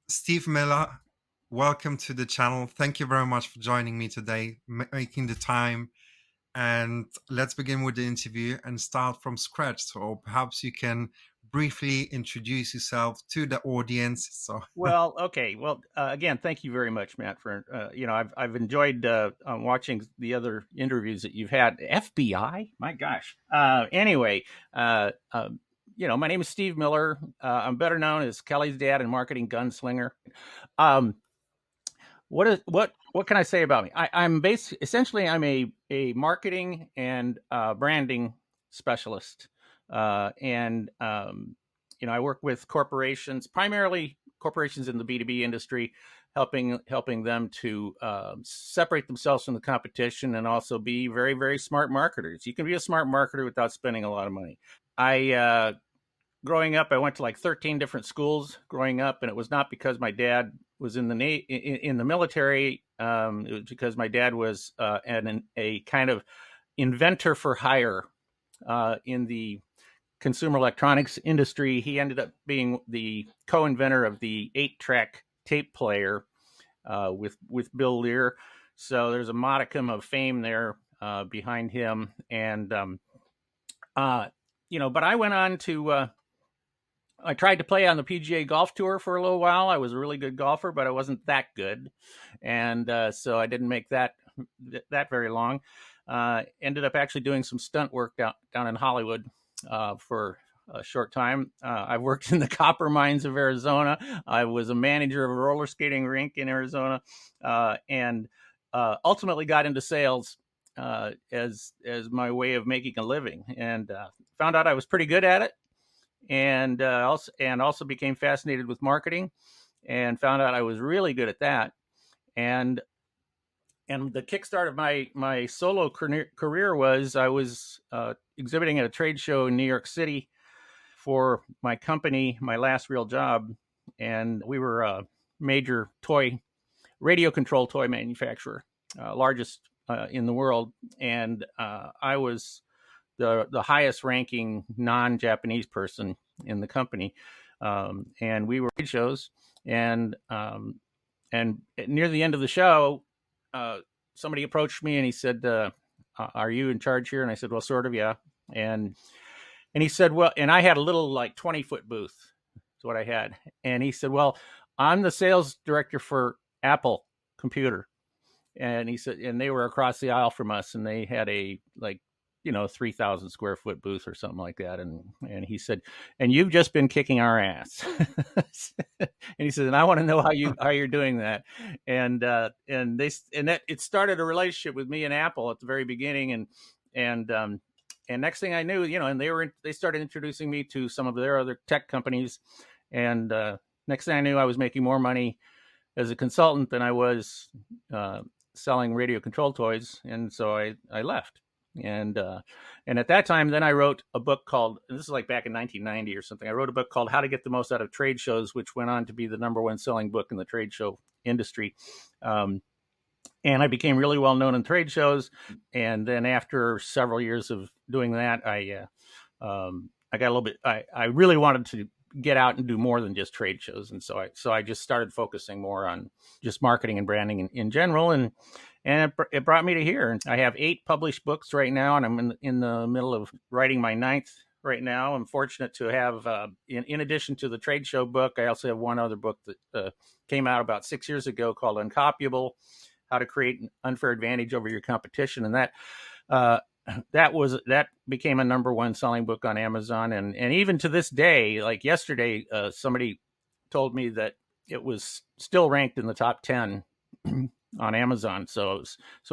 Steve Miller, welcome to the channel. Thank you very much for joining me today, making the time. And let's begin with the interview and start from scratch. So perhaps you can briefly introduce yourself to the audience. Well, okay. Well, again, thank you very much, Matt. For I've enjoyed watching the other interviews that you've had. FBI, my gosh. Anyway, my name is Steve Miller. I'm better known as Kelly's dad and marketing gunslinger. Um, what can I say about me? I'm essentially I'm a marketing and branding specialist, and I work with corporations, primarily corporations in the B2B industry, helping them to separate themselves from the competition and also be very, very smart marketers. You can be a smart marketer without spending a lot of money. Growing up, I went to like 13 different schools growing up, and it was not because my dad was in the military. It was because my dad was a kind of inventor for hire in the consumer electronics industry. He ended up being the co-inventor of the 8-track tape player with Bill Lear. So there's a modicum of fame there behind him. And, but I went on to, I tried to play on the PGA Golf Tour for a little while. I was a really good golfer, but I wasn't that good. And so I didn't make that very long. Ended up actually doing some stunt work down in Hollywood for a short time. I worked in the copper mines of Arizona. I was a manager of a roller skating rink in Arizona, and ultimately got into sales as my way of making a living, and found out I was pretty good at it, and also became fascinated with marketing, and found out I was really good at that, and the kickstart of my solo career was I was exhibiting at a trade show in New York City for my company, my last real job, and we were a major radio control toy manufacturer, largest in the world, and I was the highest ranking non-Japanese person in the company, and we were trade shows, and near the end of the show, somebody approached me and he said, "Are you in charge here?" And I said, "Well, sort of, yeah." And he said, "Well," and I had a little like 20-foot booth. That's what I had. And he said, "Well, I'm the sales director for Apple Computer." And he said, and they were across the aisle from us, and they had a 3,000 square foot booth or something like that. And he said, "And you've just been kicking our ass." And he said, "And I want to know how you're doing that." And that it started a relationship with me and Apple at the very beginning. And next thing I knew, and they started introducing me to some of their other tech companies. And next thing I knew, I was making more money as a consultant than I was selling radio control toys. And so I left. And at that time, then I wrote a book called, and this is like back in 1990 or something. I wrote a book called How to Get the Most Out of Trade Shows, which went on to be the #1 selling book in the trade show industry. And I became really well known in trade shows. And then after several years of doing that, I got a little bit. I really wanted to get out and do more than just trade shows, and so I just started focusing more on just marketing and branding in general, and it brought me to here. And I have 8 published books right now, and I'm in the middle of writing my 9th right now. I'm fortunate to have, in addition to the trade show book, I also have one other book that came out about 6 years ago called Uncopyable: How to Create an Unfair Advantage Over Your Competition, and that became a #1 selling book on Amazon. And even to this day, like yesterday, somebody told me that it was still ranked in the top 10 on Amazon. So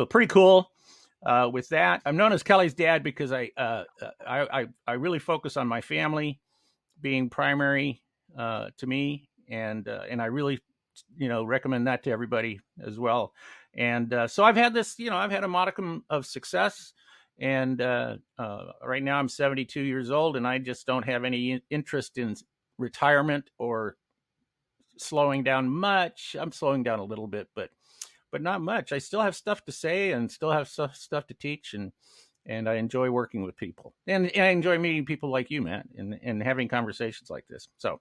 pretty cool. With that, I'm known as Kelly's dad because I really focus on my family being primary to me, and I really recommend that to everybody as well. And so I've had a modicum of success. And right now I'm 72 years old, and I just don't have any interest in retirement or slowing down much. I'm slowing down a little bit, but not much. I still have stuff to say and still have stuff to teach. And and I enjoy working with people, and I enjoy meeting people like you, Matt, and having conversations like this. So,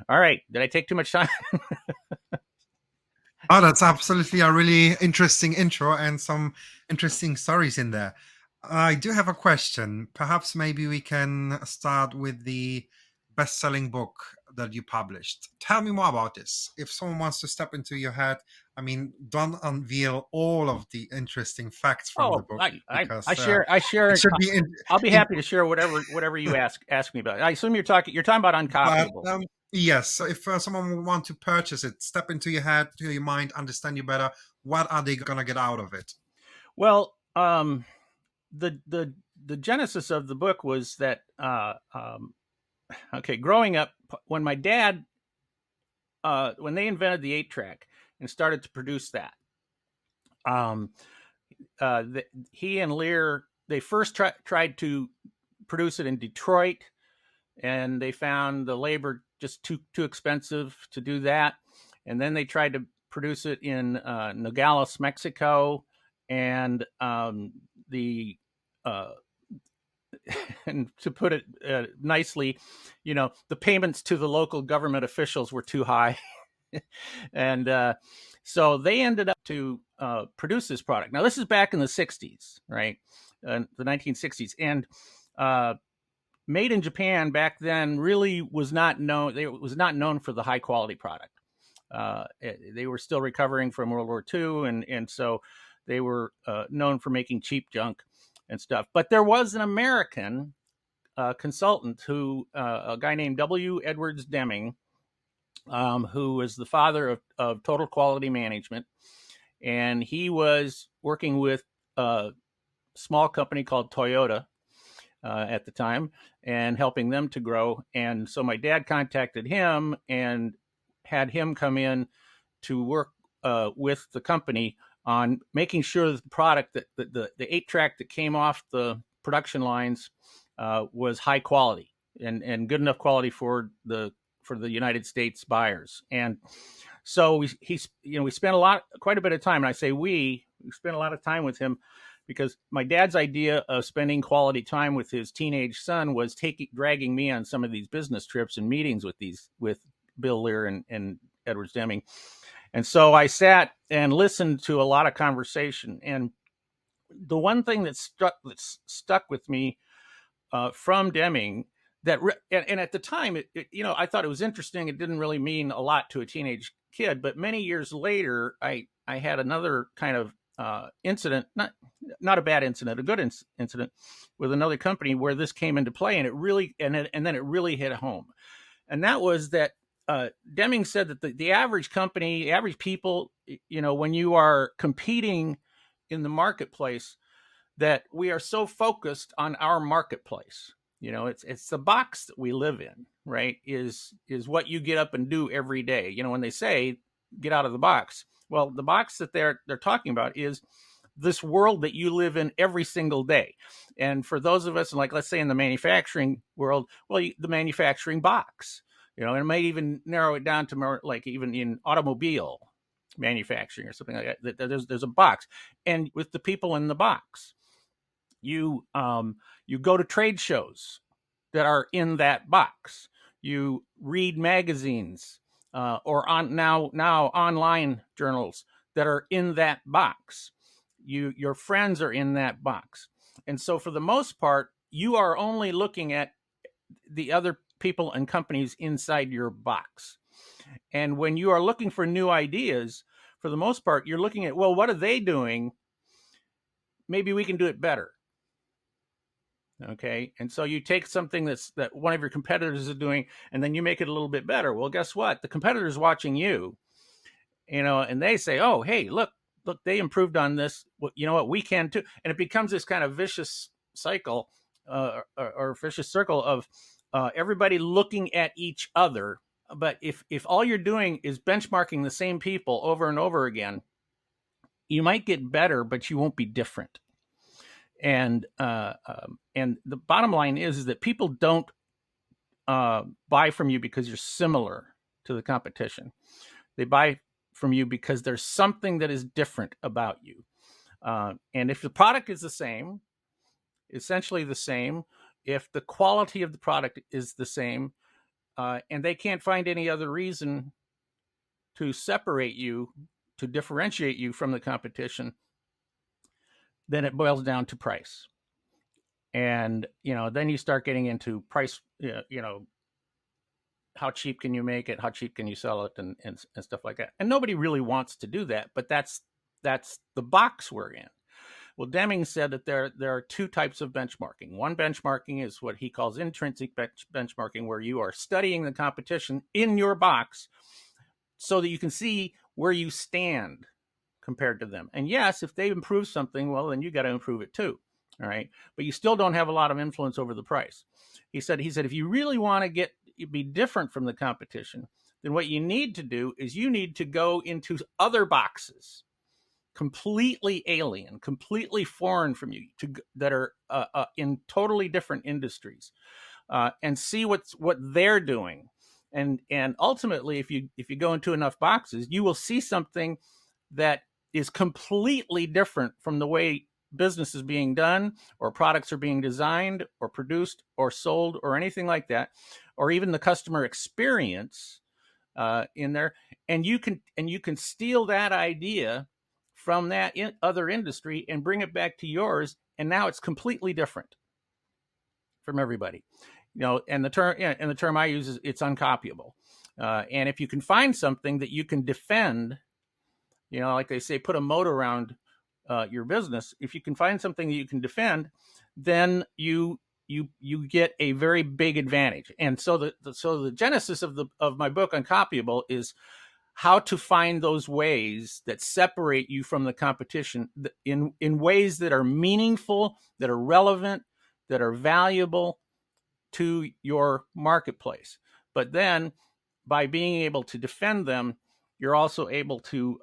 all right, did I take too much time? Oh, that's absolutely a really interesting intro and some interesting stories in there. I do have a question. Perhaps maybe we can start with the best-selling book that you published. Tell me more about this. If someone wants to step into your head, I mean, don't unveil all of the interesting facts from the Oh, book I because share it should be I'll be in happy to share whatever you ask me about. I assume you're talking about but Uncopyable. yes, so if someone would want to purchase it, step into your head, to your mind, understand you better, what are they going to get out of it? Well, the the genesis of the book was that okay, growing up, when my dad when they invented the 8-track and started to produce that, um, he and Lear, they first tried to produce it in Detroit, and they found the labor just too expensive to do that. And then they tried to produce it in Nogales, Mexico, and the uh, and to put it nicely, the payments to the local government officials were too high, and so they ended up to produce this product. Now, this is back in the '60s, right? The 1960s, and uh, made in Japan back then really was not known. It was not known for the high quality product. They were still recovering from World War II, and so they were known for making cheap junk and stuff. But there was an American consultant a guy named W. Edwards Deming, who was the father of total quality management, and he was working with a small company called Toyota at the time and helping them to grow. And so my dad contacted him and had him come in to work with the company on making sure that the product, that the 8-track that came off the production lines was high quality and good enough quality for the United States buyers. And so we spent quite a bit of time, and I say we spent a lot of time with him because my dad's idea of spending quality time with his teenage son was dragging me on some of these business trips and meetings with Bill Lear and Edwards Deming. And so I sat and listened to a lot of conversation. And the one thing that stuck with me from Deming, and at the time, I thought it was interesting. It didn't really mean a lot to a teenage kid, but many years later, I had another kind of incident, not a bad incident, a good incident with another company where this came into play, and then it really hit home. And that was that Deming said that the average company, the average people, when you are competing in the marketplace, that we are so focused on our marketplace. It's the box that we live in, right? Is what you get up and do every day. When they say get out of the box, well, the box that they're talking about is this world that you live in every single day. And for those of us, like, let's say in the manufacturing world, well, the manufacturing box, and it might even narrow it down to more like even in automobile manufacturing or something like that. There's a box, and with the people in the box, you go to trade shows that are in that box. You read magazines or now online journals that are in that box. Your friends are in that box, and so for the most part, you are only looking at the other people and companies inside your box. And when you are looking for new ideas, for the most part, you're looking at, well, what are they doing? Maybe we can do it better. Okay. And so you take something that one of your competitors is doing, and then you make it a little bit better. Well, guess what? The competitor's watching you, and they say, oh, hey, look, they improved on this. Well, you know what? We can too. And it becomes this kind of vicious cycle or vicious circle of everybody looking at each other. But if all you're doing is benchmarking the same people over and over again, you might get better, but you won't be different. And the bottom line is that people don't buy from you because you're similar to the competition. They buy from you because there's something that is different about you. And if the product is the same, essentially the same, if the quality of the product is the same, and they can't find any other reason to separate you, to differentiate you from the competition, then it boils down to price. And then you start getting into price, how cheap can you make it, how cheap can you sell it, and stuff like that. And nobody really wants to do that, but that's the box we're in. Well, Deming said that there are two types of benchmarking. One benchmarking is what he calls intrinsic benchmarking, where you are studying the competition in your box so that you can see where you stand compared to them. And yes, if they improve something, well, then you got to improve it too. All right. But you still don't have a lot of influence over the price. He said, if you really want to be different from the competition, then what you need to do is you need to go into other boxes, completely alien, completely foreign from you, that are in totally different industries, and see what they're doing. And ultimately, if you go into enough boxes, you will see something that is completely different from the way business is being done, or products are being designed or produced or sold, or anything like that, or even the customer experience in there. And you can steal that idea from that other industry and bring it back to yours, and now it's completely different from everybody. And the term I use is, it's uncopyable. And if you can find something that you can defend, like they say, put a moat around your business. If you can find something that you can defend, then you get a very big advantage. And so the genesis of my book Uncopyable is how to find those ways that separate you from the competition in ways that are meaningful, that are relevant, that are valuable to your marketplace. But then, by being able to defend them, you're also able to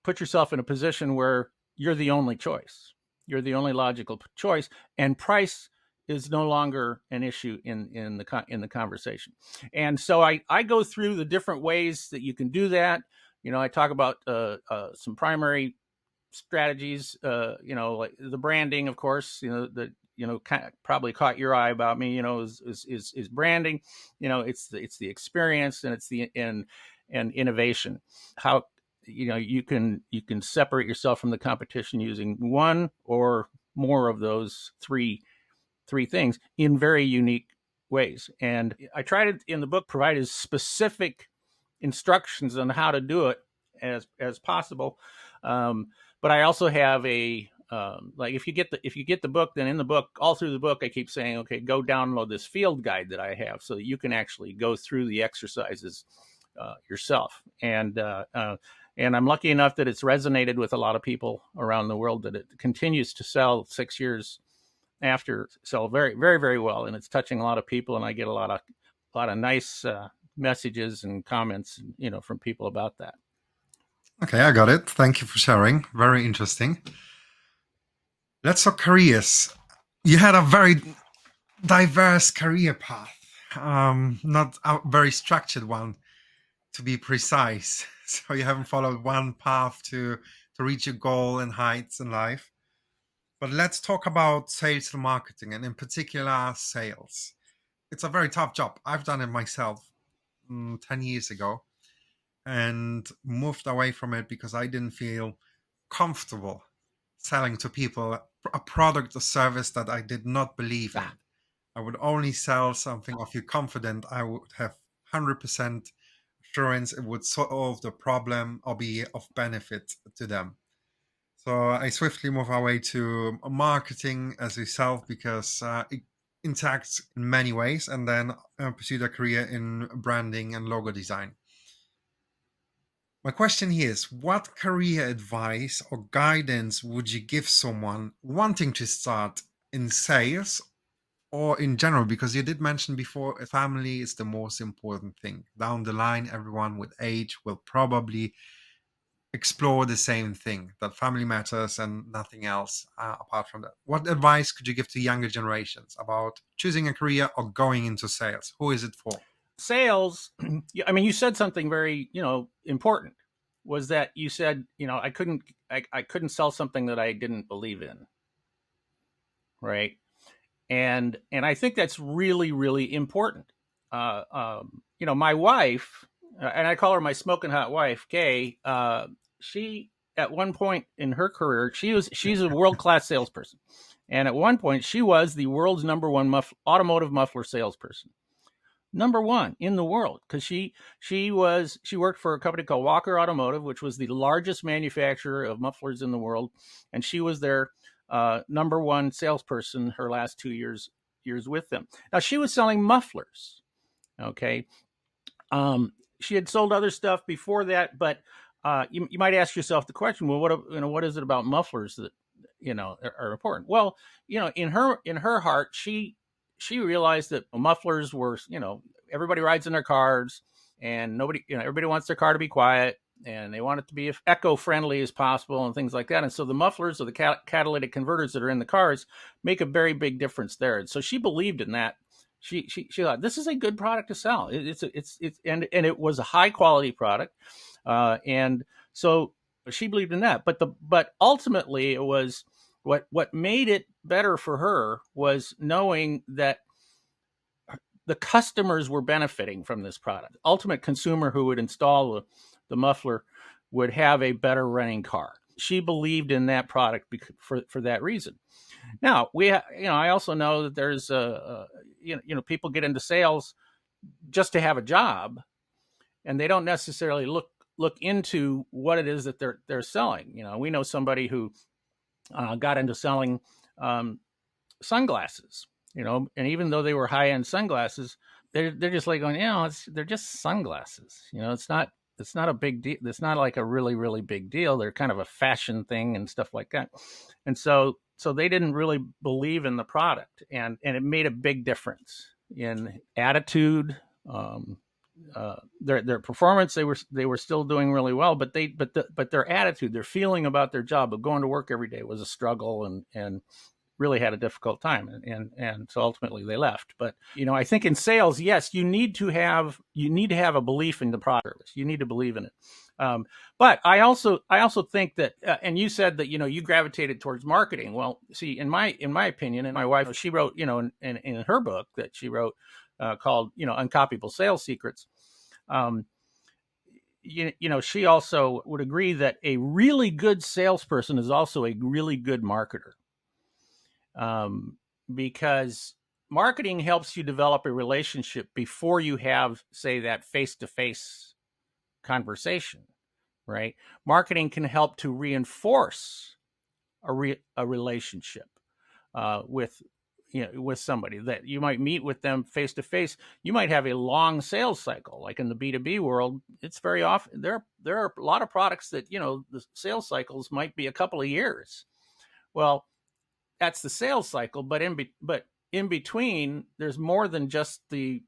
put yourself in a position where you're the only choice. You're the only logical choice, and price is no longer an issue in the conversation. And so I go through the different ways that you can do that. I talk about some primary strategies. Like the branding, of course. That probably caught your eye about me. Is branding. It's the experience, and it's the and innovation. How you can separate yourself from the competition using one or more of those three things in very unique ways. And I try to, in the book, provide as specific instructions on how to do it as possible. But I also have a like, if you get the book, then in the book, all through the book, I keep saying, okay, go download this field guide that I have so that you can actually go through the exercises yourself. And I'm lucky enough that it's resonated with a lot of people around the world, that it continues to sell 6 years after, sell very, very, very well. And it's touching a lot of people. And I get a lot of nice messages and comments, from people about that. Okay, I got it. Thank you for sharing. Very interesting. Let's talk careers. You had a very diverse career path, not a very structured one, to be precise. So you haven't followed one path to reach your goal and heights in life. But let's talk about sales and marketing, and in particular, sales. It's a very tough job. I've done it myself 10 years ago, and moved away from it because I didn't feel comfortable selling to people a product or service that I did not believe in. I would only sell something I feel confident I would have 100% assurance it would solve the problem or be of benefit to them. So I swiftly move away to marketing as itself because it interacts in many ways, and then pursued a career in branding and logo design. My question here is, what career advice or guidance would you give someone wanting to start in sales or in general? Because you did mention before, family is the most important thing. Down the line, everyone with age will probably explore the same thing, that family matters and nothing else apart from that. What advice could you give to younger generations about choosing a career or going into sales? Who is it for? Sales, I mean, you said something very, important, was that you said, I couldn't sell something that I didn't believe in. Right. and I think that's really, really important. My wife, and I call her my smoking hot wife, Kay. She at one point in her career, she's a world class salesperson, and at one point she was the world's number one automotive muffler salesperson, number one in the world, because she worked for a company called Walker Automotive, which was the largest manufacturer of mufflers in the world, and she was their number one salesperson her last 2 years with them. Now she was selling mufflers. Okay, she had sold other stuff before that, but you might ask yourself the question: well, what is it about mufflers that are important? Well, in her heart, she realized that mufflers were, everybody rides in their cars, and everybody wants their car to be quiet, and they want it to be as eco-friendly as possible and things like that. And so the mufflers or the catalytic converters that are in the cars make a very big difference there. And so she believed in that. She thought this is a good product to sell. And it was a high quality product, and so she believed in that. But ultimately, it was what made it better for her was knowing that the customers were benefiting from this product. Ultimate consumer who would install the muffler would have a better running car. She believed in that product for that reason. Now I also know that there's people get into sales just to have a job, and they don't necessarily look into what it is that they're selling. We know somebody who got into selling sunglasses, and even though they were high end sunglasses, they're just like going, they're just sunglasses. It's not a big deal. It's not like a really, really big deal. They're kind of a fashion thing and stuff like that. And so they didn't really believe in the product, and it made a big difference in attitude. Their performance, they were still doing really well, but their attitude, their feeling about their job of going to work every day was a struggle, and really had a difficult time, and so ultimately they left. But I think in sales, yes, you need to have a belief in the product. You need to believe in it. But I also think that, and you said that you gravitated towards marketing. Well, see, in my opinion, and my wife, she wrote in her book that she wrote called Uncopyable Sales Secrets. She also would agree that a really good salesperson is also a really good marketer. Because marketing helps you develop a relationship before you have, say, that face-to-face conversation, right? Marketing can help to reinforce a relationship with somebody that you might meet with them face-to-face. You might have a long sales cycle, like in the B2B world. It's very often there are a lot of products that the sales cycles might be a couple of years. Well, that's the sales cycle, but in between, there's more than just the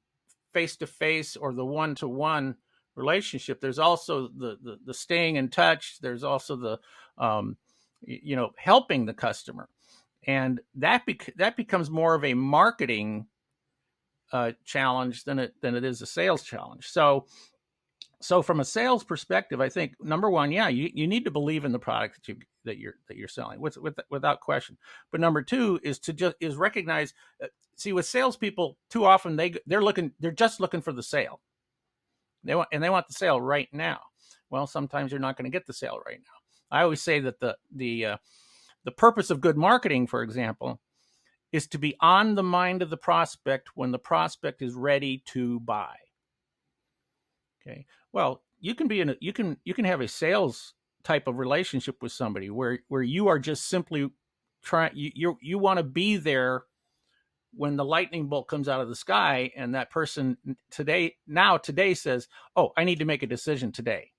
face-to-face or the one-to-one relationship. There's also the staying in touch. There's also the helping the customer, and that becomes more of a marketing challenge than it is a sales challenge. So from a sales perspective, I think number one, you need to believe in the product that you're selling, without question. But number two is to recognize. See, with salespeople, too often they're just looking for the sale. They want the sale right now. Well, sometimes you're not going to get the sale right now. I always say that the purpose of good marketing, for example, is to be on the mind of the prospect when the prospect is ready to buy. Okay. Well, you can have a sales type of relationship with somebody where you are just simply trying. You want to be there when the lightning bolt comes out of the sky, and that person today says, "Oh, I need to make a decision today."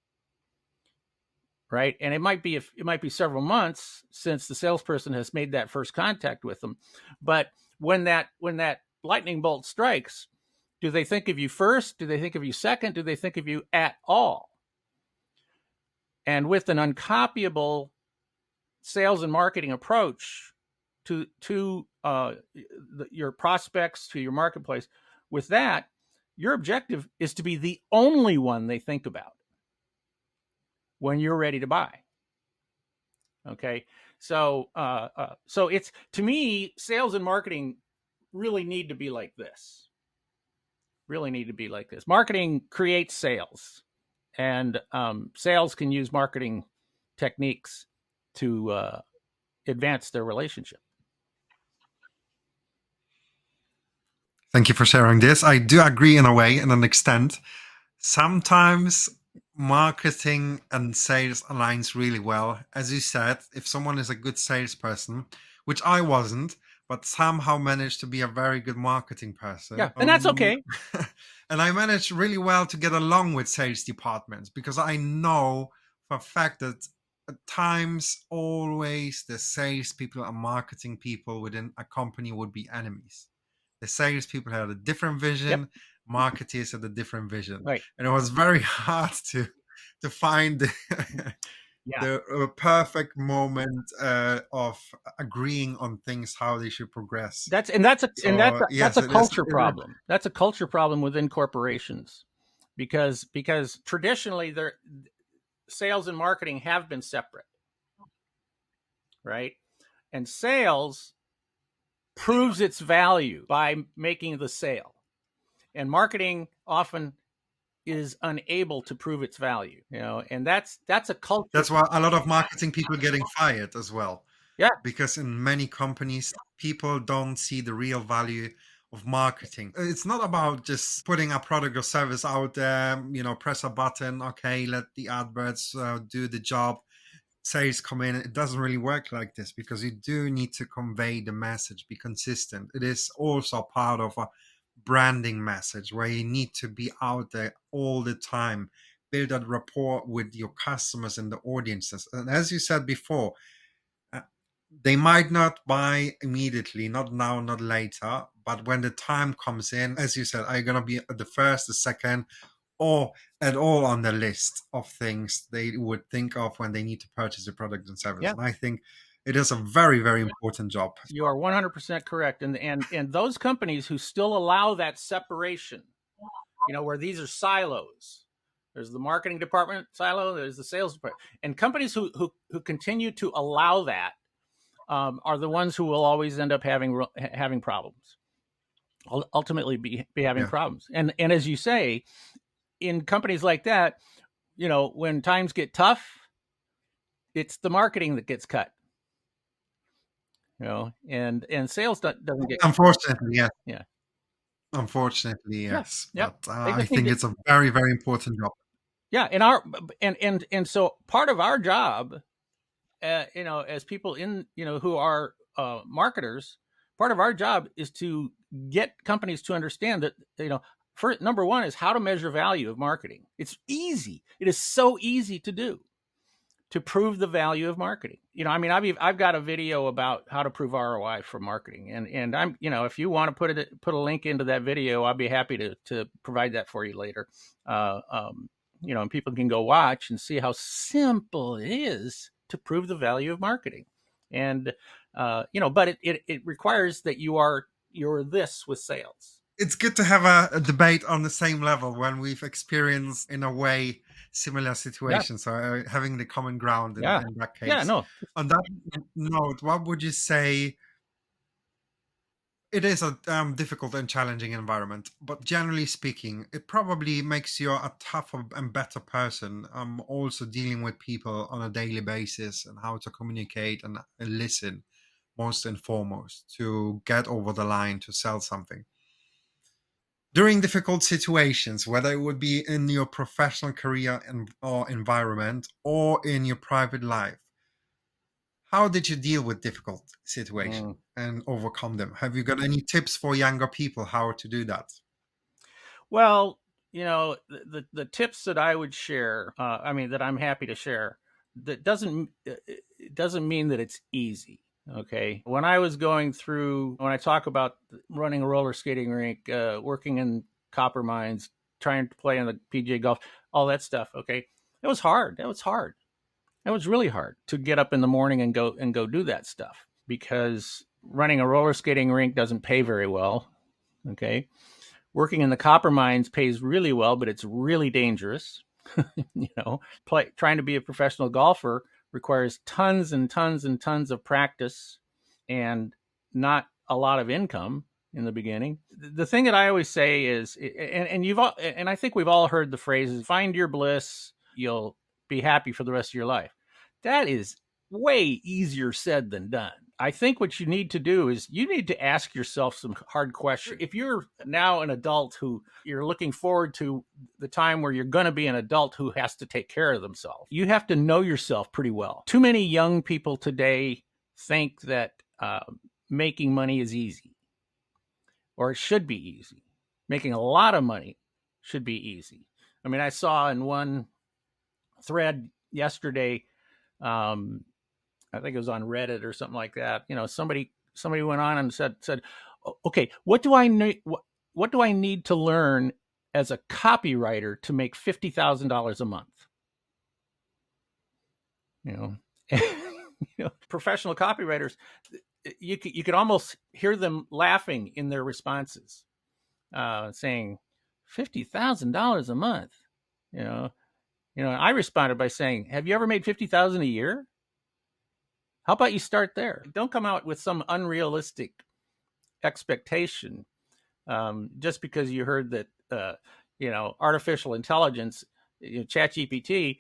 Right. And it might be several months since the salesperson has made that first contact with them, but when that lightning bolt strikes, do they think of you first? Do they think of you second? Do they think of you at all? And with an uncopyable sales and marketing approach to your prospects, to your marketplace, with that, your objective is to be the only one they think about when you're ready to buy. Okay, so it's, to me, sales and marketing really need to be like this. Really need to be like this. Marketing creates sales, and sales can use marketing techniques to advance their relationship. Thank you for sharing this. I do agree in a way, in an extent. Sometimes marketing and sales aligns really well. As you said, if someone is a good salesperson, which I wasn't, but somehow managed to be a very good marketing person. Yeah, and that's okay. And I managed really well to get along with sales departments because I know for a fact that at times always the sales people and marketing people within a company would be enemies. The sales people had a different Yep. vision, marketeers had a different vision, Right. and it was very hard to find Yeah. the perfect moment of agreeing on things how they should progress. That's Yes, a it is. culture problem. That's a culture problem within corporations, because traditionally their sales and marketing have been separate, right? And sales proves its value by making the sale, and marketing often is unable to prove its value. And that's a culture. That's why a lot of marketing people getting fired as well, Yeah. because in many companies people don't see the real value of marketing. It's not about just putting a product or service out there, press a button, okay, let the adverts do the job, sales come in. It doesn't really work like this because you do need to convey the message, be consistent. It is also part of a branding message where you need to be out there all the time, build that rapport with your customers and the audiences. And as you said before, uh, they might not buy immediately, not now, not later, but when the time comes in, as you said, are you going to be the first, the second, or at all on the list of things they would think of when they need to purchase a product and service? Yeah. And I think it is a very, very important job. You are 100% correct. And those companies who still allow that separation, where these are silos. There's the marketing department silo, there's the sales department. And companies who continue to allow that are the ones who will always end up having problems. Ultimately be having problems. And as you say, in companies like that, when times get tough, it's the marketing that gets cut. And sales doesn't get. Unfortunately, yes. Yeah. Unfortunately, yes. Yeah. But They I just need think to. it's a very, very important job. Yeah, and so part of our job, as people who are marketers, part of our job is to get companies to understand that first, number one is how to measure value of marketing. It's easy. It is so easy to do, to prove the value of marketing. I've got a video about how to prove ROI for marketing, and I'm if you want to put a link into that video, I'll be happy to provide that for you later. And people can go watch and see how simple it is to prove the value of marketing. And but it requires that you're this with sales. It's good to have a debate on the same level when we've experienced, in a way, similar Yeah. situations. So having the common ground in that case. Yeah. No. On that note, what would you say? It is a difficult and challenging environment, but generally speaking, it probably makes you a tougher and better person. Also dealing with people on a daily basis and how to communicate and listen, most and foremost, to get over the line to sell something. During difficult situations, whether it would be in your professional career or environment or in your private life, how did you deal with difficult situations and overcome them? Have you got any tips for younger people how to do that? Well, the tips that I would share, that I'm happy to share, that doesn't mean that it's easy. Okay. When I talk about running a roller skating rink, working in copper mines, trying to play in the PGA golf, all that stuff. Okay. It was hard. That was hard. It was really hard to get up in the morning and go do that stuff, because running a roller skating rink doesn't pay very well. Okay. Working in the copper mines pays really well, but it's really dangerous. Trying to be a professional golfer requires tons and tons and tons of practice and not a lot of income. in the beginning. The thing that I always say is, and I think we've all heard the phrases, find your bliss, you'll be happy for the rest of your life. That is way easier said than done. I think what you need to do is you need to ask yourself some hard questions. If you're now an adult who you're looking forward to the time where you're going to be an adult who has to take care of themselves, you have to know yourself pretty well. Too many young people today think that making money is easy, or it should be easy. Making a lot of money should be easy. I mean, I saw in one thread yesterday, I think it was on Reddit or something like that. Somebody went on and said, okay, what do I need? What do I need to learn as a copywriter to make $50,000 a month? Professional copywriters, you could almost hear them laughing in their responses, saying $50,000 a month. I responded by saying, have you ever made $50,000 a year? How about you start there? Don't come out with some unrealistic expectation just because you heard that artificial intelligence, ChatGPT,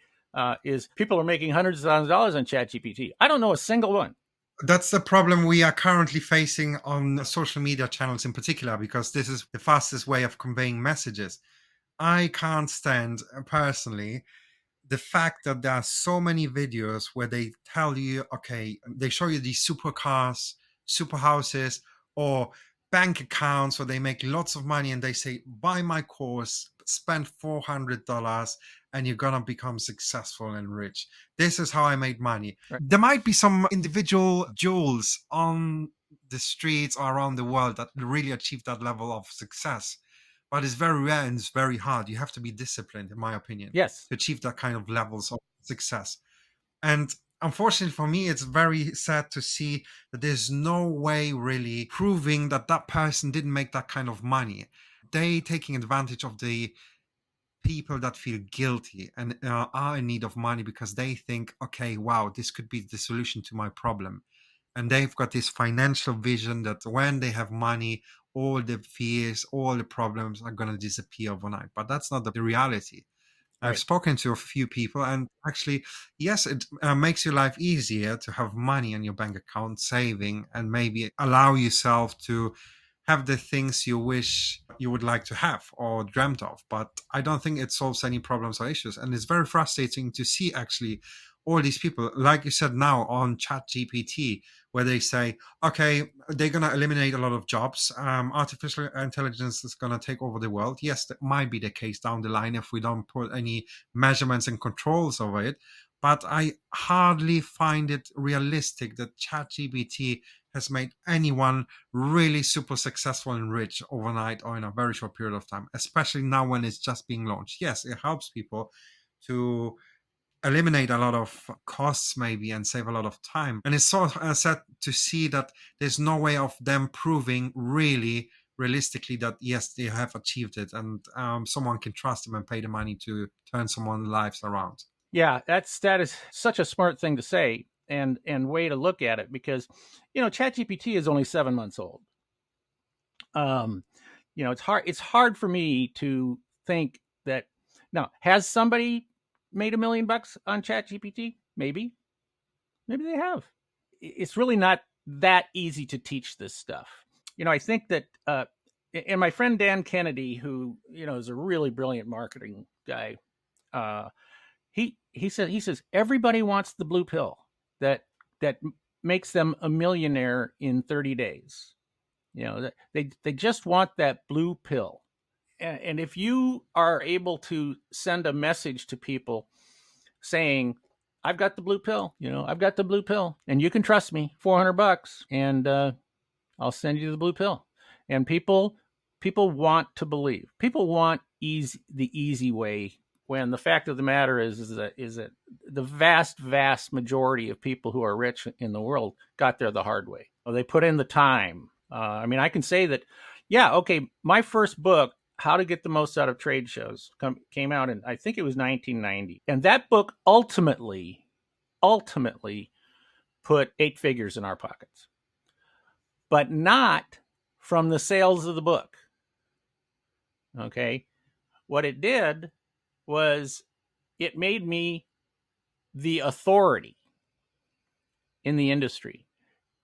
is people are making hundreds of thousands of dollars on ChatGPT. I don't know a single one. That's the problem we are currently facing on social media channels in particular, because this is the fastest way of conveying messages. I can't stand personally the fact that there are so many videos where they tell you, okay, they show you these supercars, super houses, or bank accounts where they make lots of money and they say, buy my course, spend $400 and you're going to become successful and rich. This is how I made money. Right. There might be some individual jewels on the streets or around the world that really achieve that level of success. But it's very rare and it's very hard. You have to be disciplined, in my opinion, yes, to achieve that kind of levels of success. And unfortunately for me, it's very sad to see that there's no way really proving that that person didn't make that kind of money. They taking advantage of the people that feel guilty and are in need of money because they think, okay, wow, this could be the solution to my problem. And they've got this financial vision that when they have money, all the fears, all the problems are going to disappear overnight. But that's not the reality. Right. I've spoken to a few people, and actually, yes, it makes your life easier to have money in your bank account, saving, and maybe allow yourself to have the things you wish you would like to have or dreamt of. But I don't think it solves any problems or issues. And it's very frustrating to see actually all these people, like you said now on ChatGPT, where they say, okay, they're going to eliminate a lot of jobs. Artificial intelligence is going to take over the world. Yes, that might be the case down the line if we don't put any measurements and controls over it. But I hardly find it realistic that ChatGPT has made anyone really super successful and rich overnight or in a very short period of time, especially now when it's just being launched. Yes, it helps people to eliminate a lot of costs maybe and save a lot of time. And it's so sad to see that there's no way of them proving really realistically that yes, they have achieved it, and someone can trust them and pay the money to turn someone's lives around. Yeah, that is such a smart thing to say and way to look at it, because ChatGPT is only 7 months old. It's hard for me to think that now, has somebody made $1 million on ChatGPT? Maybe they have. It's really not that easy to teach this stuff. I think that and my friend Dan Kennedy, who is a really brilliant marketing guy, he says everybody wants the blue pill that makes them a millionaire in 30 days. They just want that blue pill. And if you are able to send a message to people saying, I've got the blue pill, I've got the blue pill, and you can trust me, $400, and I'll send you the blue pill. And people want to believe. People want the easy way, when the fact of the matter is that the vast majority of people who are rich in the world got there the hard way. They put in the time. I can say that, my first book, How to Get the Most Out of Trade Shows, came out in, I think it was 1990. And that book ultimately put 8 figures in our pockets. But not from the sales of the book. Okay. What it did was it made me the authority in the industry.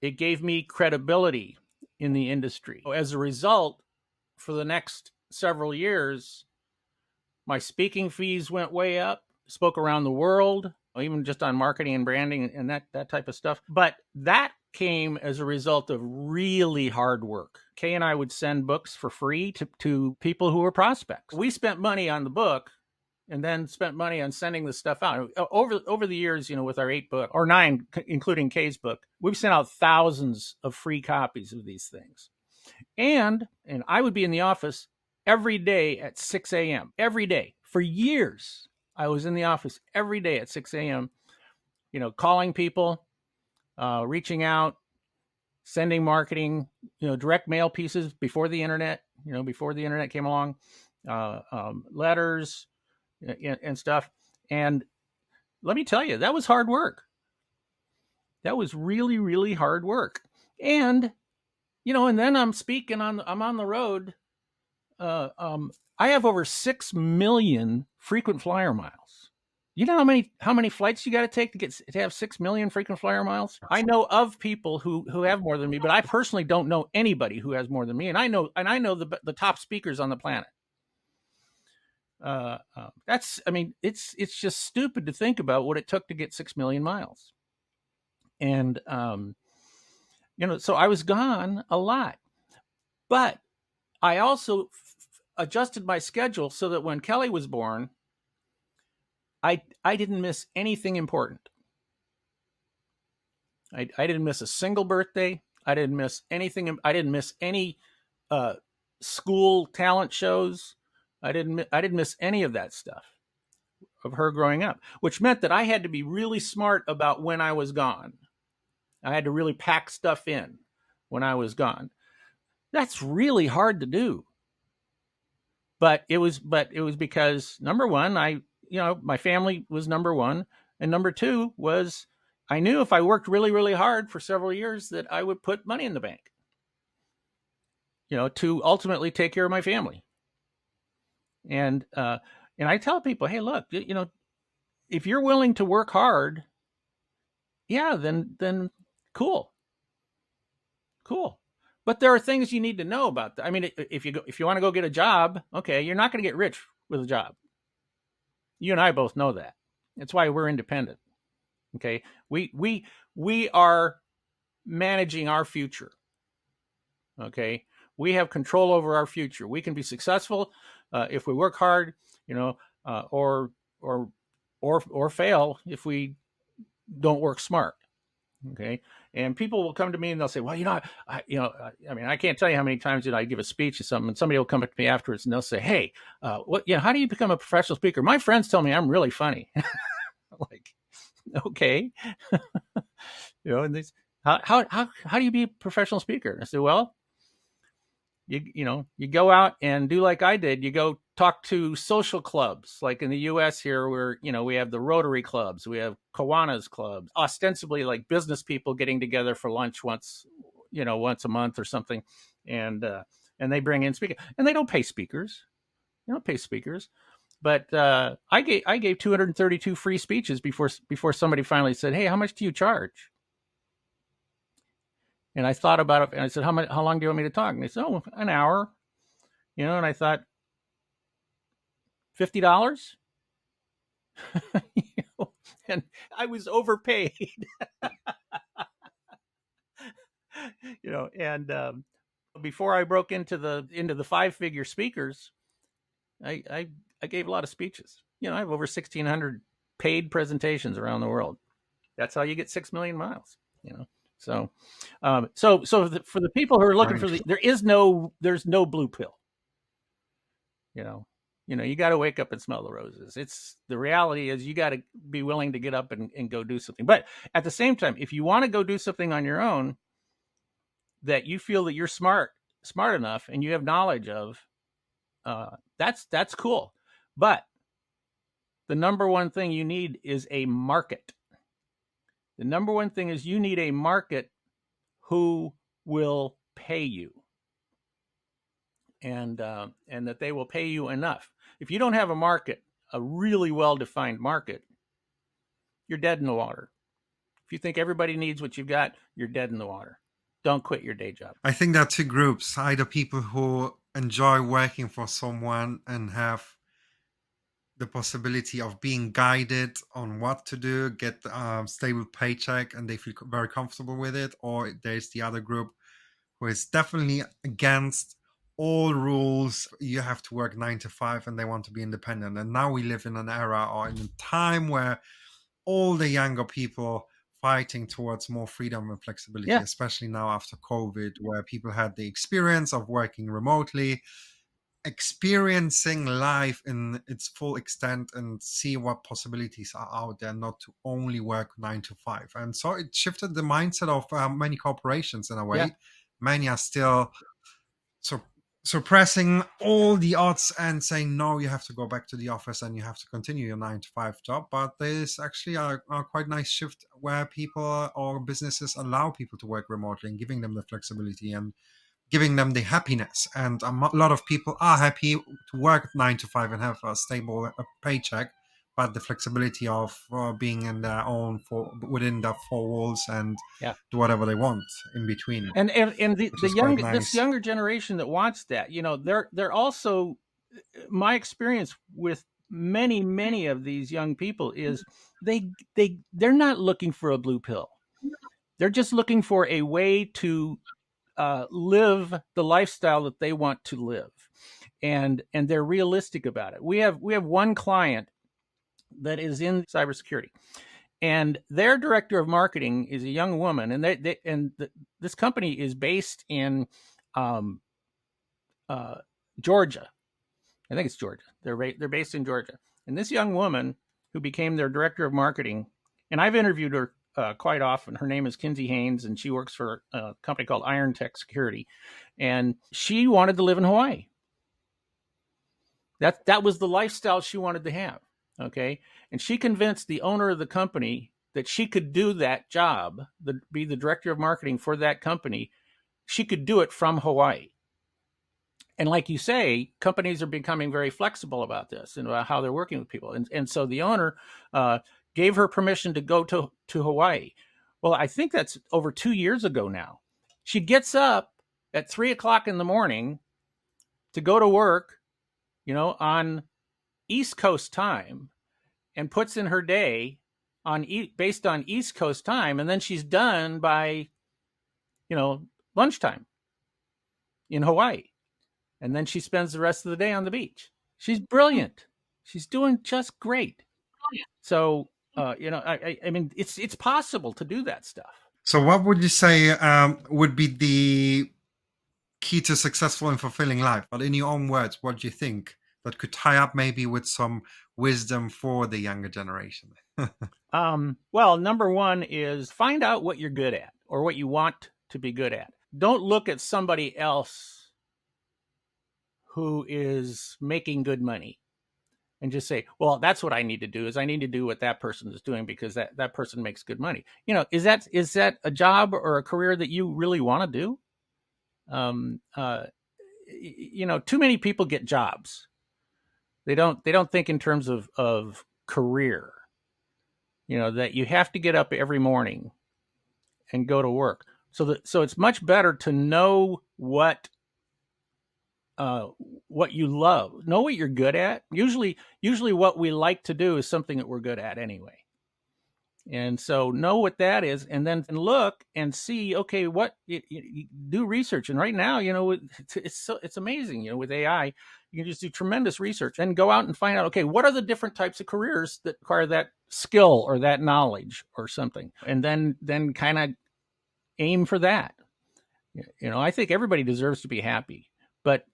It gave me credibility in the industry. As a result, for the next several years, my speaking fees went way up, spoke around the world, even just on marketing and branding and that type of stuff. But that came as a result of really hard work. Kay and I would send books for free to people who were prospects. We spent money on the book and then spent money on sending the stuff out. Over the years, with our 8 book, or 9, including Kay's book, we've sent out thousands of free copies of these things. And I would be in the office every day at 6 a.m. Every day. For years, I was in the office every day at 6 a.m., calling people, reaching out, sending marketing, direct mail pieces before the internet came along, letters and stuff. And let me tell you, that was hard work. That was really, really hard work. And, and then I'm on the road. I have over 6 million frequent flyer miles. You know how many flights you got to take to have 6 million frequent flyer miles? I know of people who have more than me, but I personally don't know anybody who has more than me. And I know the top speakers on the planet. It's just stupid to think about what it took to get 6 million miles. And, so I was gone a lot, but I also adjusted my schedule so that when Kelly was born, I didn't miss anything important. I didn't miss a single birthday. I didn't miss anything. I didn't miss any school talent shows. I didn't miss any of that stuff of her growing up, which meant that I had to be really smart about when I was gone. I had to really pack stuff in when I was gone. That's really hard to do. But it was because, number one, my family was number one. And number two was I knew if I worked really, really hard for several years that I would put money in the bank, to ultimately take care of my family. And I tell people, hey, look, if you're willing to work hard, yeah, then cool. But there are things you need to know about that. I mean, if you want to go get a job, okay, you're not going to get rich with a job. You and I both know that. That's why we're independent. Okay, we are managing our future. Okay, we have control over our future. We can be successful if we work hard, or fail if we don't work smart. Okay. And people will come to me and they'll say, well, I can't tell you how many times I give a speech or something, and somebody will come up to me afterwards and they'll say, hey, how do you become a professional speaker? My friends tell me I'm really funny. Like, okay. And how do you be a professional speaker? And I said, well, you go out and do like I did. You go talk to social clubs, like in the U.S. here, where we have the Rotary clubs, we have Kiwanis clubs, ostensibly like business people getting together for lunch once a month or something, and they bring in speakers, and they don't pay speakers. But I gave 232 free speeches before somebody finally said, hey, how much do you charge? And I thought about it, and I said, how long do you want me to talk? And they said, oh, an hour. And I thought, $50? And I was overpaid. And before I broke into the 5-figure speakers, I gave a lot of speeches. I have over 1,600 paid presentations around the world. That's how you get 6 million miles. So for the people who are looking for there's no blue pill. You got to wake up and smell the roses. The reality is you got to be willing to get up and go do something. But at the same time, if you want to go do something on your own that you feel that you're smart enough and you have knowledge of, that's cool. But the number one thing you need is a market. The number one thing is you need a market who will pay you. and that they will pay you enough. If you don't have a market, a really well-defined market, you're dead in the water. If you think everybody needs what you've got, you're dead in the water. Don't quit your day job. I think there are two groups: either people who enjoy working for someone and have the possibility of being guided on what to do, get a stable paycheck, and they feel very comfortable with it, or there's the other group who is definitely against all rules. You have to work 9 to 5, and they want to be independent. And now we live in an era or in a time where all the younger people fighting towards more freedom and flexibility, Yeah. especially now after COVID, where people had the experience of working remotely, experiencing life in its full extent, and see what possibilities are out there, not to only work 9 to 5. And so it shifted the mindset of many corporations in a Yeah. way. Many are still so suppressing all the odds and saying, no, you have to go back to the office and you have to continue your 9 to 5 job. But there's actually a quite nice shift where people or businesses allow people to work remotely and giving them the flexibility and giving them the happiness. And a lot of people are happy to work 9 to 5 and have a stable paycheck, but the flexibility of being in their own within the four walls and Yeah. do whatever they want in between, And which the is quite this nice. younger generation that wants that, they're also, my experience with many of these young people is they're not looking for a blue pill. They're just looking for a way to live the lifestyle that they want to live, and they're realistic about it. We have one client that is in cybersecurity, and their director of marketing is a young woman, and this company is based in um, Georgia. I think it's Georgia. They're based in Georgia, and this young woman who became their director of marketing, and I've interviewed her quite often. Her name is Kinsey Haynes, and she works for a company called Iron Tech Security, and she wanted to live in Hawaii. That was the lifestyle she wanted to have. Okay, and she convinced the owner of the company that she could do that job, be the director of marketing for that company. She could do it from Hawaii. And like you say, companies are becoming very flexible about this and about how they're working with people. And so the owner gave her permission to go to Hawaii. Well, I think that's over 2 years ago now. She gets up at 3 o'clock in the morning to go to work, on East Coast time, and puts in her day based on East Coast time, and then she's done by, lunchtime in Hawaii. And then she spends the rest of the day on the beach. She's brilliant. She's doing just great. So, I mean, it's possible to do that stuff. So what would you say would be the key to successful and fulfilling life? But in your own words, what do you think that could tie up maybe with some wisdom for the younger generation? Well, number one is find out what you're good at or what you want to be good at. Don't look at somebody else who is making good money and just say, well, that's what I need to do, is I need to do what that person is doing because that person makes good money. Is that a job or a career that you really want to do? Too many people get jobs. They don't think in terms of career. That you have to get up every morning and go to work. So it's much better to know what you love, know what you're good at. Usually what we like to do is something that we're good at anyway. And so know what that is, and then look and see, okay, what you do research. And right now, it's amazing, with AI, you can just do tremendous research and go out and find out, okay, what are the different types of careers that require that skill or that knowledge or something, and then kind of aim for that. I think everybody deserves to be happy, but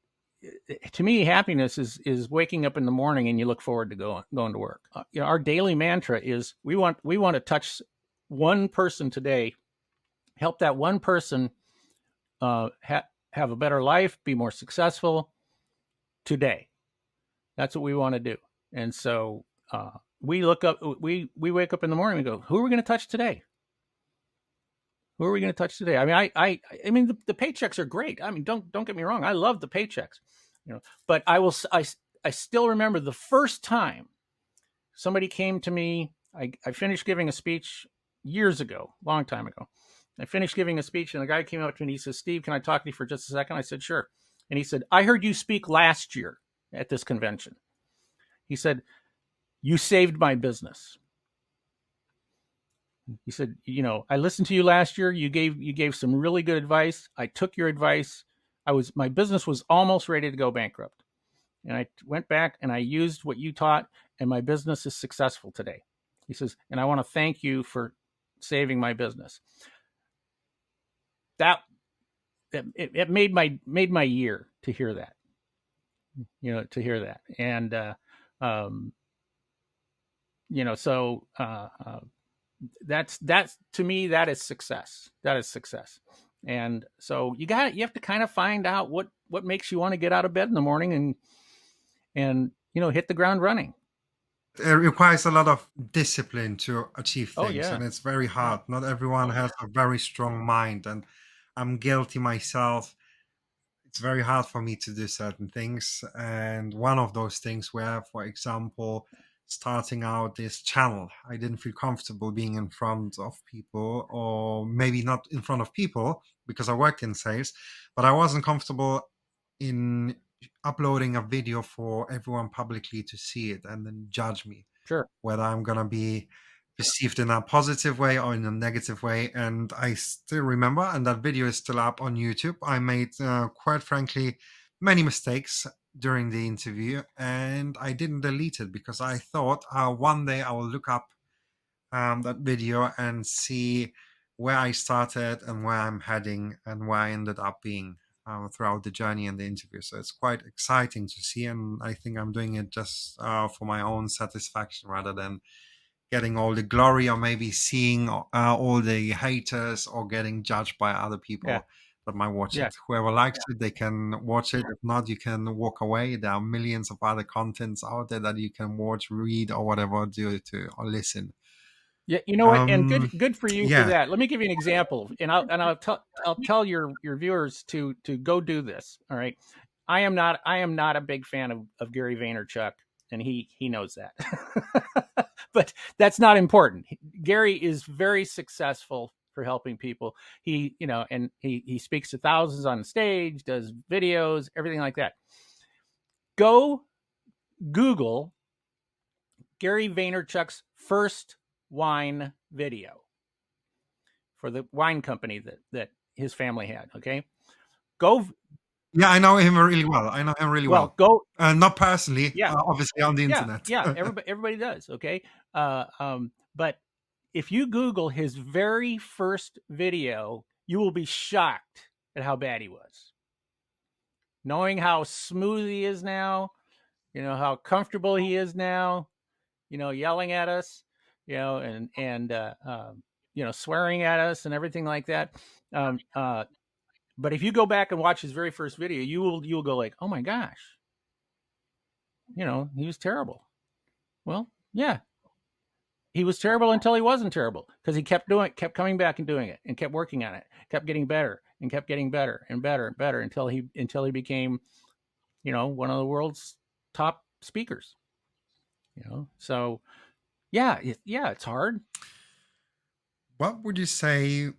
to me, happiness is waking up in the morning and you look forward to going to work. Our daily mantra is we want to touch one person today, help that one person have a better life, be more successful today. That's what we want to do. And so we wake up in the morning and go, who are we going to touch today? Who are we going to touch today? I mean, I mean, the paychecks are great. I mean, don't get me wrong. I love the paychecks, but I still remember the first time somebody came to me. I finished giving a speech years ago, long time ago. I finished giving a speech, and the guy came up to me and he says, "Steve, can I talk to you for just a second?" I said, "Sure." And he said, "I heard you speak last year at this convention." He said, "You saved my business." He said, "I listened to you last year. You gave some really good advice. I took your advice. My business was almost ready to go bankrupt. And I went back and I used what you taught, and my business is successful today." He says, "And I want to thank you for saving my business." That it made my year to hear that. And um, so that's to me, that is success. That is success. And so you have to kind of find out what makes you want to get out of bed in the morning and hit the ground running. It requires a lot of discipline to achieve Oh things, yeah. and it's very Yeah. hard. Not everyone has a very strong mind, and I'm guilty myself. It's very hard for me to do certain things, and one of those things were, for example, starting out this channel. I didn't feel comfortable being in front of people, or maybe not in front of people because I worked in sales, but I wasn't comfortable in uploading a video for everyone publicly to see it and then judge me Sure. whether I'm gonna be perceived in a positive way or in a negative way. And I still remember, and that video is still up on YouTube. I made, quite frankly, many mistakes during the interview, and I didn't delete it because I thought, one day I will look up that video and see where I started and where I'm heading and where I ended up being throughout the journey and the interview. So it's quite exciting to see, and I think I'm doing it just for my own satisfaction rather than getting all the glory, or maybe seeing all the haters or getting judged by other Yeah. people that might watch Yeah. it. Whoever likes it, they can watch it. If not, you can walk away. There are millions of other contents out there that you can watch, read, or whatever, do to or listen. Yeah, you know what? And Um, good for you for yeah, that. Let me give you an example, and I'll tell your viewers to go do this. All right, I am not a big fan of Gary Vaynerchuk, and he knows that. But that's not important. Gary is very successful for helping people. And he speaks to thousands on stage, does videos, everything like that. Go Google Gary Vaynerchuk's first wine video for the wine company that his family had. Okay, go. yeah, I know him really well. I know him really Well, well. go. Not personally, Yeah, obviously on the yeah, internet. yeah. Everybody does. Okay, but if you Google his very first video, you will be shocked at how bad he was. Knowing how smooth he is now, how comfortable he is now, yelling at us, and swearing at us and everything like that. Um, uh, but if you go back and watch his very first video, you'll go like, oh my gosh, he was terrible. Well, yeah, he was terrible until he wasn't terrible, because he kept coming back and doing it, and kept working on it, kept getting better and kept getting better and better and better until he became, one of the world's top speakers. So yeah, it's hard. What would you say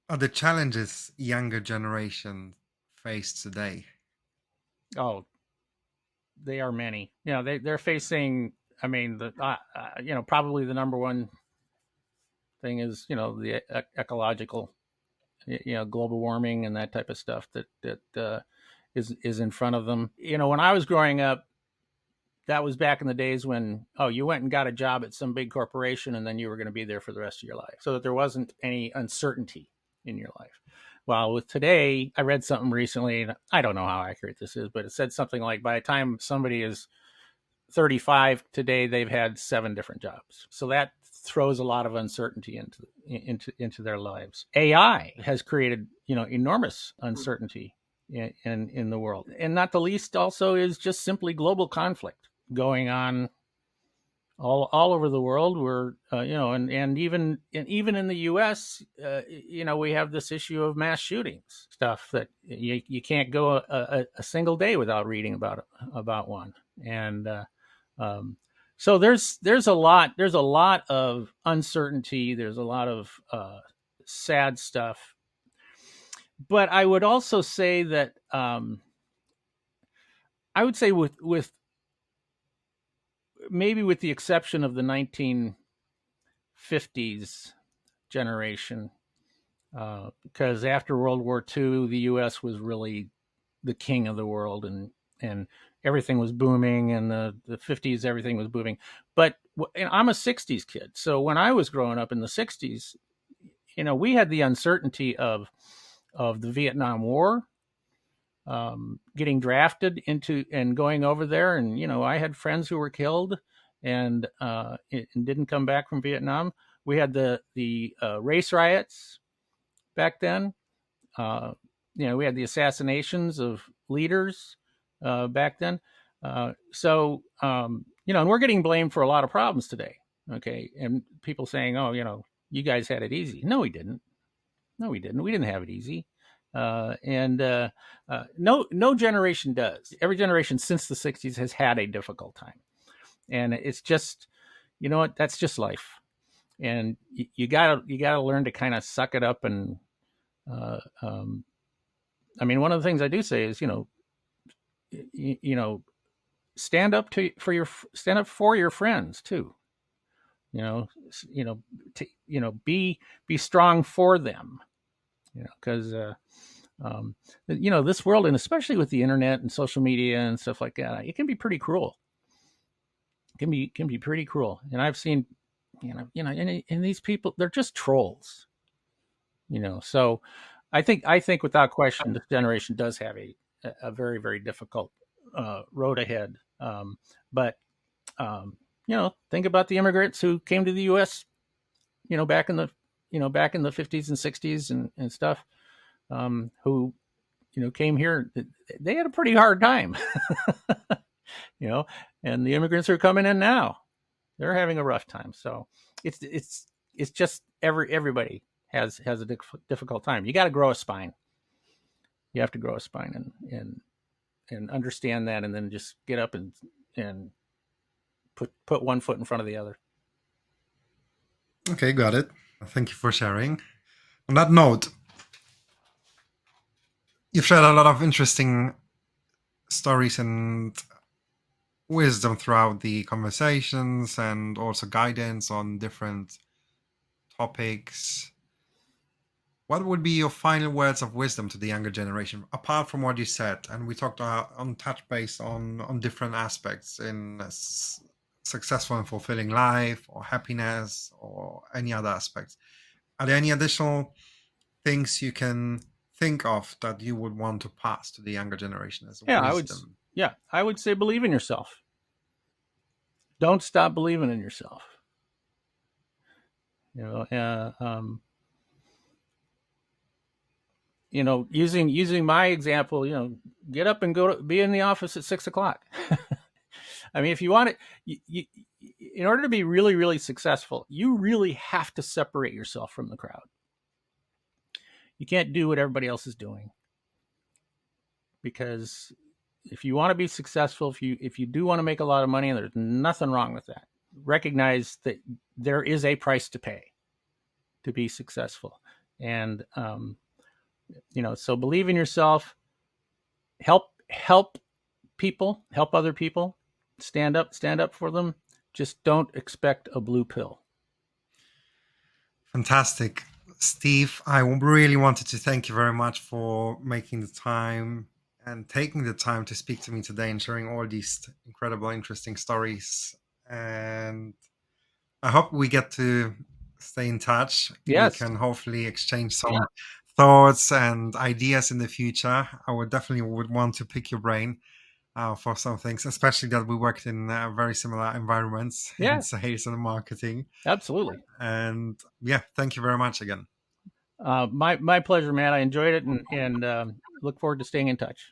are the challenges younger generation face today? Oh, they are many. They're facing. I mean, probably the number one thing is the ecological, global warming and that type of stuff that is in front of them. When I was growing up, that was back in the days when you went and got a job at some big corporation, and then you were going to be there for the rest of your life, so that there wasn't any uncertainty in your life. Well, with today, I read something recently, and I don't know how accurate this is, but it said something like by the time somebody is 35 today, they've had 7 different jobs. So that throws a lot of uncertainty into their lives. AI has created enormous uncertainty in the world, and not the least also is just simply global conflict going on all over the world. We're and even in the U.S., we have this issue of mass shootings stuff that you can't go a single day without reading about one. And um, so there's a lot of uncertainty. There's a lot of sad stuff. But I would also say that I would say with maybe with the exception of the 1950s generation, because after World War II, the U.S. was really the king of the world, and everything was booming. And the 50s, everything was booming. But and I'm a 60s kid, so when I was growing up in the 60s, we had the uncertainty of the Vietnam War, getting drafted into and going over there, and I had friends who were killed and didn't come back from Vietnam. We had the race riots back then. Uh, we had the assassinations of leaders back then. And we're getting blamed for a lot of problems today. Okay, and people saying, "Oh, you guys had it easy." No, we didn't. No, we didn't. We didn't have it easy. No generation does. Every generation since the 60s has had a difficult time. And it's just, you know what, that's just life. And you gotta learn to kind of suck it up. And uh, um, I mean, one of the things I do say is, you know, stand up for your friends too. You know, be strong for them. Because this world, and especially with the internet and social media and stuff like that, it can be pretty cruel. It can be pretty cruel. And I've seen, and these people, they're just trolls. So I think without question, this generation does have a very, very difficult road ahead. But think about the immigrants who came to the U.S. Back in the 50s and 60s and stuff, who came here. They had a pretty hard time, you know, and the immigrants who are coming in now, they're having a rough time. So it's just everybody has a difficult time. You got to grow a spine. You have to grow a spine and understand that, and then just get up and put one foot in front of the other. Okay, got it. Thank you for sharing. On that note, you've shared a lot of interesting stories and wisdom throughout the conversations, and also guidance on different topics. What would be your final words of wisdom to the younger generation, apart from what you said? And we talked on touch base on different aspects in successful and fulfilling life, or happiness, or any other aspects. Are there any additional things you can think of that you would want to pass to the younger generation as Yeah, wisdom? I would say believe in yourself. Don't stop believing in yourself. You know, using my example, get up and be in the office at 6 o'clock. I mean, if you want it, in order to be really, really successful, you really have to separate yourself from the crowd. You can't do what everybody else is doing, because if you want to be successful, if you do want to make a lot of money, and there's nothing wrong with that, recognize that there is a price to pay to be successful. And so believe in yourself, help other people, stand up for them. Just don't expect a blue pill. Fantastic. Steve, I really wanted to thank you very much for making the time and taking the time to speak to me today and sharing all these incredible, interesting stories. And I hope we get to stay in touch. We Yes. can hopefully exchange some thoughts and ideas in the future. I would definitely want to pick your brain for some things, especially that we worked in very similar environments in Yeah, sales and marketing. absolutely. And yeah, thank you very much again. My pleasure, man. I enjoyed it, and look forward to staying in touch.